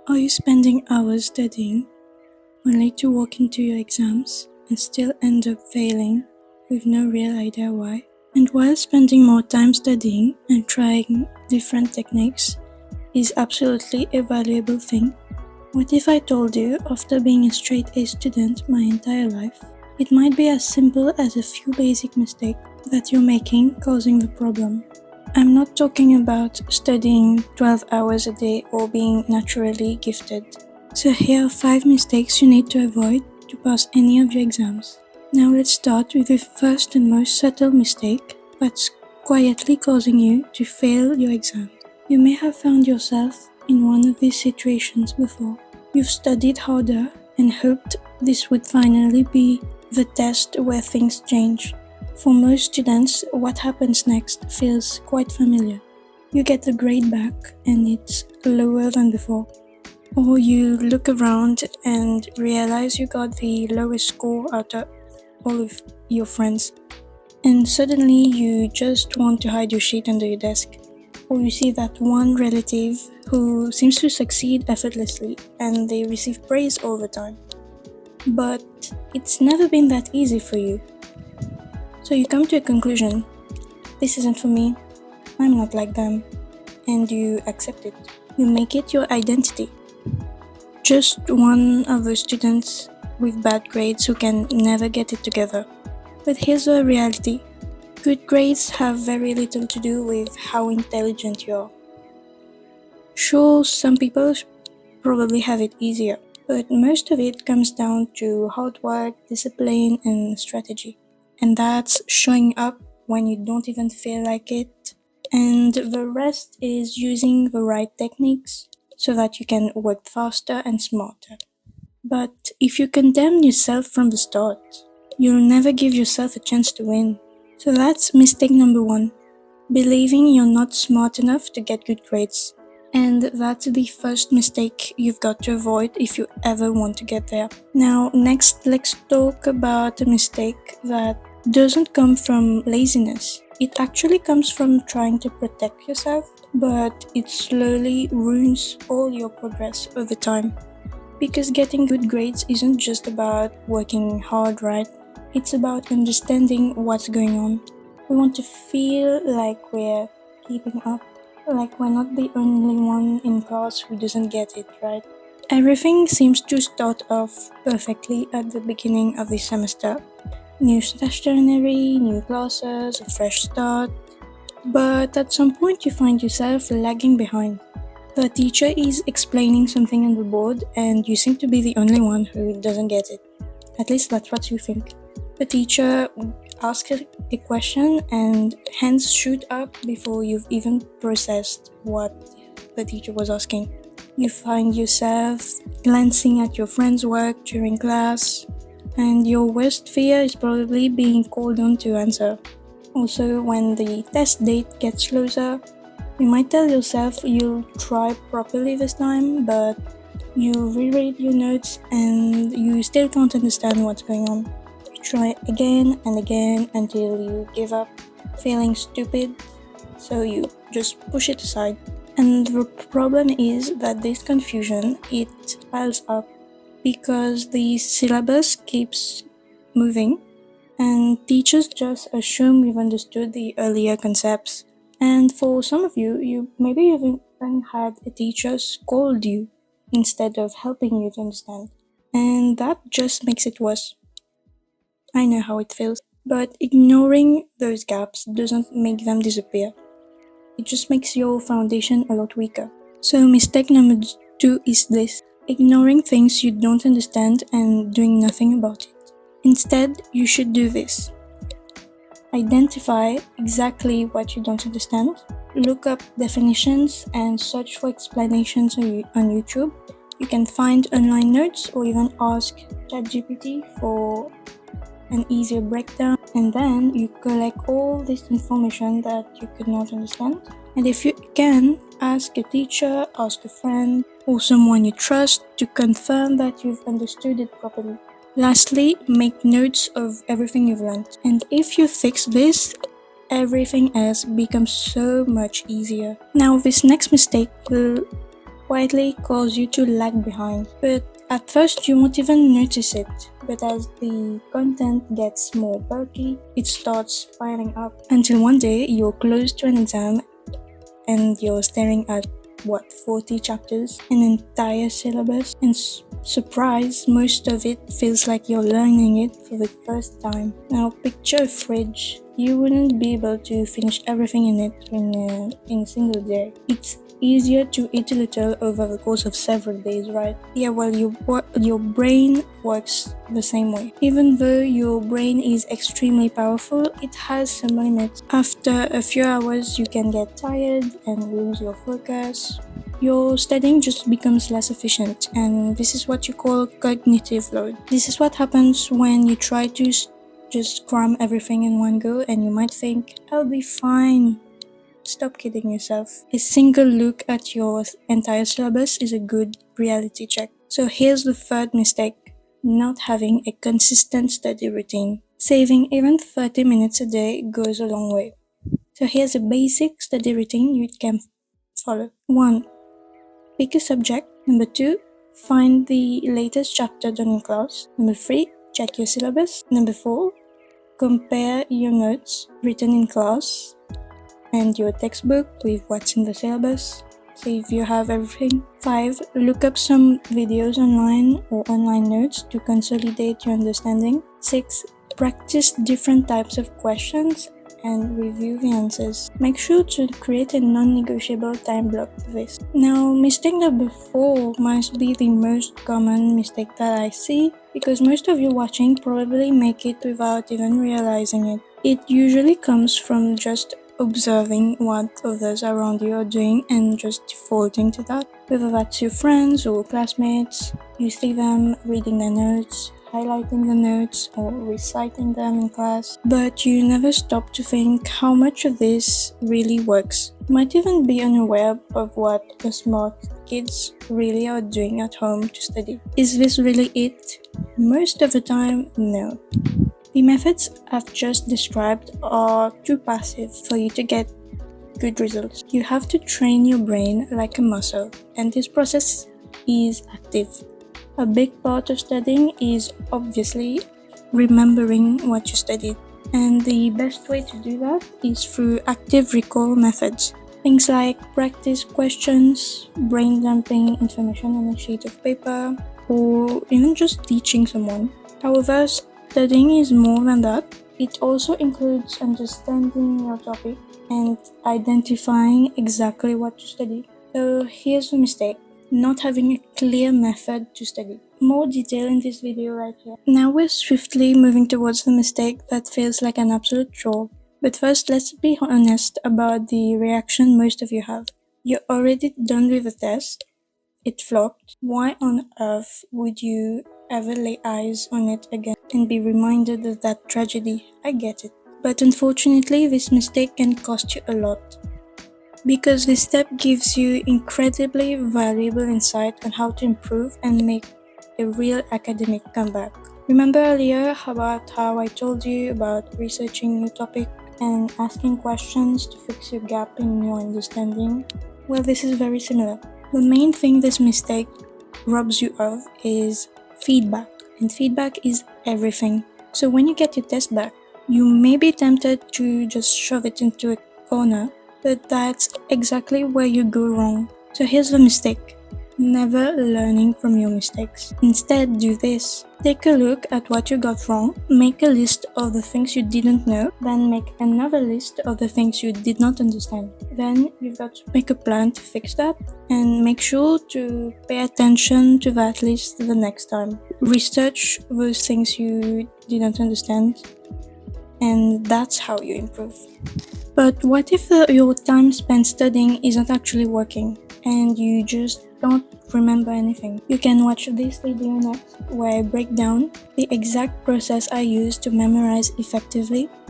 Are you spending hours studying only to walk into your exams and still end up failing with no real idea why? And while spending more time studying and trying different techniques is absolutely a valuable thing, what if I told you after being a straight A student my entire life, it might be as simple as a few basic mistakes that you're making causing the problem? I'm not talking about studying 12 hours a day or being naturally gifted. So here are 5 mistakes you need to avoid to pass any of your exams. Now let's start with the first and most subtle mistake that's quietly causing you to fail your exam. You may have found yourself in one of these situations before. You've studied harder and hoped this would finally be the test where things change. For most students, what happens next feels quite familiar. You get the grade back and it's lower than before. Or you look around and realize you got the lowest score out of all of your friends. And suddenly you just want to hide your sheet under your desk. Or you see that one relative who seems to succeed effortlessly and they receive praise all the time. But it's never been that easy for you. So you come to a conclusion. This isn't for me. I'm not like them. And you accept it. You make it your identity. Just one of those students with bad grades who can never get it together. But here's the reality. Good grades have very little to do with how intelligent you are. Sure, some people probably have it easier, but most of it comes down to hard work, discipline, and strategy. And that's showing up when you don't even feel like it. And the rest is using the right techniques so that you can work faster and smarter. But if you condemn yourself from the start, you'll never give yourself a chance to win. So that's mistake number 1, believing you're not smart enough to get good grades. And that's the first mistake you've got to avoid if you ever want to get there. Now, next, let's talk about a mistake that doesn't come from laziness. It actually comes from trying to protect yourself, but it slowly ruins all your progress over time. Because getting good grades isn't just about working hard, right? It's about understanding what's going on. We want to feel like we're keeping up, like we're not the only one in class who doesn't get it, right? Everything seems to start off perfectly at the beginning of the semester. New stationery, new classes, a fresh start. But at some point you find yourself lagging behind. The teacher is explaining something on the board and you seem to be the only one who doesn't get it. At least that's what you think. The teacher asks a question and hands shoot up before you've even processed what the teacher was asking. You find yourself glancing at your friend's work during class, and your worst fear is probably being called on to answer. Also, when the test date gets closer, you might tell yourself you'll try properly this time, but you reread your notes and you still can't understand what's going on. You try again and again until you give up, feeling stupid, so you just push it aside. And the problem is that this confusion, it piles up because the syllabus keeps moving and teachers just assume you've understood the earlier concepts. And for some of you, you maybe even had a teacher scold you instead of helping you to understand. And that just makes it worse. I know how it feels. But ignoring those gaps doesn't make them disappear. It just makes your foundation a lot weaker. So mistake number 2 is this: ignoring things you don't understand and doing nothing about it. Instead, you should do this. Identify exactly what you don't understand, look up definitions and search for explanations on YouTube. You can find online notes or even ask ChatGPT for an easier breakdown, and then you collect all this information that you could not understand. And if you can, ask a teacher, ask a friend, or someone you trust to confirm that you've understood it properly. Lastly, make notes of everything you've learned. And if you fix this, everything else becomes so much easier. Now, this next mistake will quietly cause you to lag behind. But at first you won't even notice it. But as the content gets more bulky, it starts piling up until one day you're close to an exam and you're staring at 40 chapters, an entire syllabus, and surprise, most of it feels like you're learning it for the first time. Now picture a fridge. You wouldn't be able to finish everything in it in a single day. It's easier to eat a little over the course of several days, right? Yeah, well, your brain works the same way. Even though your brain is extremely powerful, it has some limits. After a few hours, you can get tired and lose your focus. Your studying just becomes less efficient, and this is what you call cognitive load. This is what happens when you try to just cram everything in one go, and you might think, I'll be fine. Stop kidding yourself. A single look at your entire syllabus is a good reality check. So here's the third mistake: not having a consistent study routine. Saving even 30 minutes a day goes a long way. So here's a basic study routine you can follow. 1. Pick a subject. Number 2. Find the latest chapter done in class. Number 3. Check your syllabus. Number 4. Compare your notes written in class and your textbook with what's in the syllabus. See if you have everything. 5. Look up some videos online or online notes to consolidate your understanding. 6. Practice different types of questions and review the answers. Make sure to create a non-negotiable time block for this. Now, mistake number 4 must be the most common mistake that I see, because most of you watching probably make it without even realizing it. It usually comes from just observing what others around you are doing and just defaulting to that. Whether that's your friends or classmates, you see them reading their notes, highlighting the notes, or reciting them in class, but you never stop to think how much of this really works. You might even be unaware of what the smart kids really are doing at home to study. Is this really it? Most of the time, no. The methods I've just described are too passive for you to get good results. You have to train your brain like a muscle, and this process is active. A big part of studying is obviously remembering what you studied, and the best way to do that is through active recall methods. Things like practice questions, brain dumping information on a sheet of paper, or even just teaching someone. However, studying is more than that. It also includes understanding your topic and identifying exactly what to study. So here's the mistake: not having a clear method to study. More detail in this video right here. Now we're swiftly moving towards the mistake that feels like an absolute chore. But first, let's be honest about the reaction most of you have. You're already done with the test. It flopped. Why on earth would you ever lay eyes on it again and be reminded of that tragedy? I get it. But unfortunately, this mistake can cost you a lot, because this step gives you incredibly valuable insight on how to improve and make a real academic comeback. Remember earlier about how I told you about researching your topic and asking questions to fix your gap in your understanding? Well, this is very similar. The main thing this mistake robs you of is feedback, and feedback is everything. So when you get your test back, you may be tempted to just shove it into a corner, but that's exactly where you go wrong. So here's the mistake: never learning from your mistakes. Instead, do this. Take a look at what you got wrong, make a list of the things you didn't know, then make another list of the things you did not understand. Then you've got to make a plan to fix that, and make sure to pay attention to that list the next time. Research those things you didn't understand, and that's how you improve. But what if your time spent studying isn't actually working, and you just don't remember anything? You can watch this video next, where I break down the exact process I use to memorize effectively